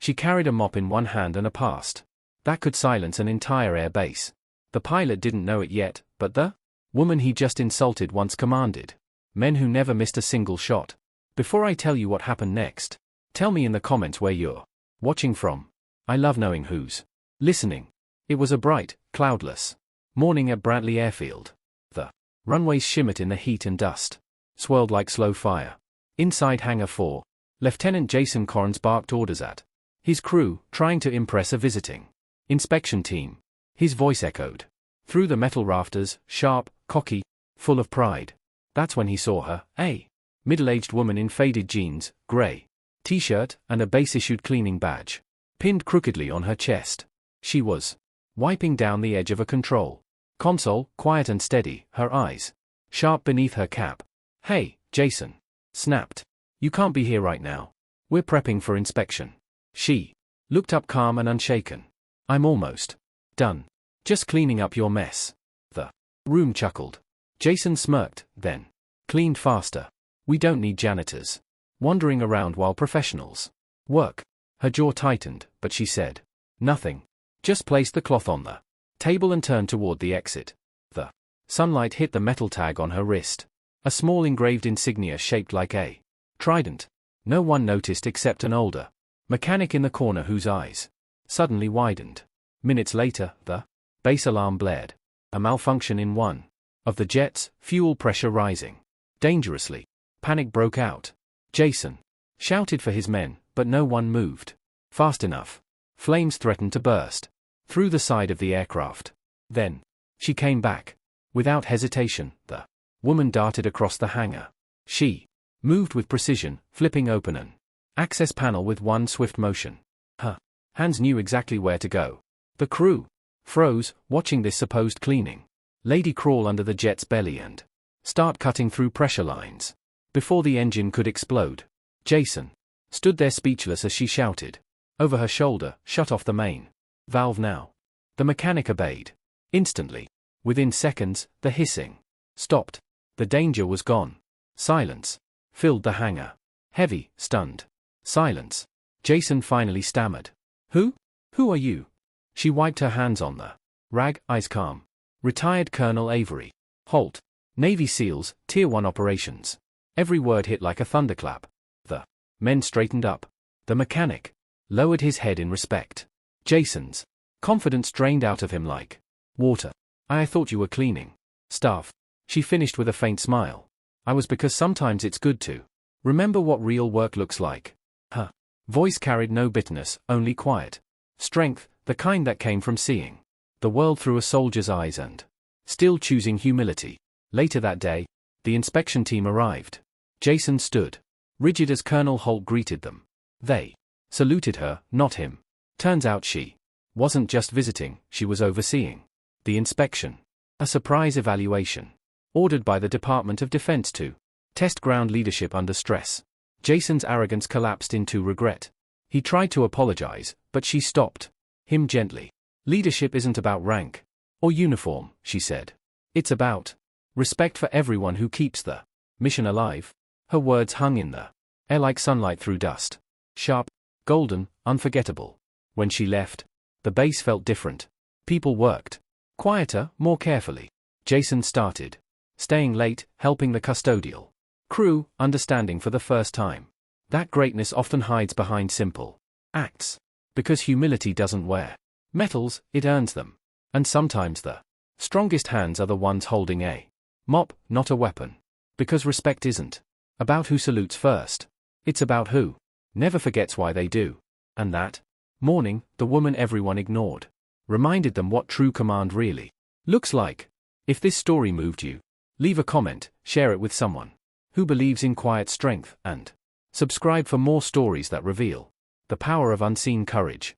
She carried a mop in one hand and a past. That could silence an entire air base. The pilot didn't know it yet, but the woman he just insulted once commanded. Men who never missed a single shot. Before I tell you what happened next, tell me in the comments where you're watching from. I love knowing who's listening. It was a bright, cloudless morning at Bradley Airfield. The runways shimmered in the heat and dust, swirled like slow fire. Inside Hangar 4, Lieutenant Jason Corrins barked orders at his crew, trying to impress a visiting inspection team. His voice echoed through the metal rafters, sharp, cocky, full of pride. That's when he saw her, a middle-aged woman in faded jeans, grey t-shirt, and a base-issued cleaning badge pinned crookedly on her chest. She was wiping down the edge of a control console, quiet and steady, her eyes sharp beneath her cap. "Hey, Jason," snapped. "You can't be here right now. We're prepping for inspection." She looked up calm and unshaken. "I'm almost done. Just cleaning up your mess." The room chuckled. Jason smirked, then cleaned faster. "We don't need janitors wandering around while professionals work." Her jaw tightened, but she said nothing. Just placed the cloth on the table and turned toward the exit. The sunlight hit the metal tag on her wrist. A small engraved insignia shaped like a trident. No one noticed except an older mechanic in the corner whose eyes suddenly widened. Minutes later, the base alarm blared. A malfunction in one of the jets, fuel pressure rising dangerously. Panic broke out. Jason shouted for his men, but no one moved fast enough. Flames threatened to burst through the side of the aircraft. Then she came back. Without hesitation, the woman darted across the hangar. She moved with precision, flipping open an access panel with one swift motion. Her hands knew exactly where to go. The crew froze, watching this supposed cleaning lady crawl under the jet's belly and start cutting through pressure lines. Before the engine could explode, Jason stood there speechless as she shouted over her shoulder, "Shut off the main valve now." The mechanic obeyed instantly. Within seconds, the hissing stopped. The danger was gone. Silence filled the hangar. Heavy, stunned silence. Jason finally stammered. Who are you?" She wiped her hands on the rag, eyes calm. "Retired Colonel Avery Holt. Navy SEALs, Tier 1 operations." Every word hit like a thunderclap. The men straightened up. The mechanic lowered his head in respect. Jason's confidence drained out of him like water. I thought you were cleaning staff." She finished with a faint smile. "I was, because sometimes it's good to remember what real work looks like." Her voice carried no bitterness, only quiet strength, the kind that came from seeing the world through a soldier's eyes and still choosing humility. Later that day, the inspection team arrived. Jason stood rigid as Colonel Holt greeted them. They saluted her, not him. Turns out she wasn't just visiting, she was overseeing the inspection. A surprise evaluation ordered by the Department of Defense to test ground leadership under stress. Jason's arrogance collapsed into regret. He tried to apologize, but she stopped him gently. "Leadership isn't about rank or uniform," she said. "It's about respect for everyone who keeps the mission alive." Her words hung in the air like sunlight through dust. Sharp, golden, unforgettable. When she left, the base felt different. People worked quieter, more carefully. Jason started staying late, helping the custodial crew, understanding for the first time that greatness often hides behind simple acts. Because humility doesn't wear medals, it earns them. And sometimes the strongest hands are the ones holding a mop, not a weapon. Because respect isn't about who salutes first. It's about who never forgets why they do. And that morning, the woman everyone ignored reminded them what true command really looks like. If this story moved you, leave a comment, share it with someone who believes in quiet strength, and subscribe for more stories that reveal the power of unseen courage.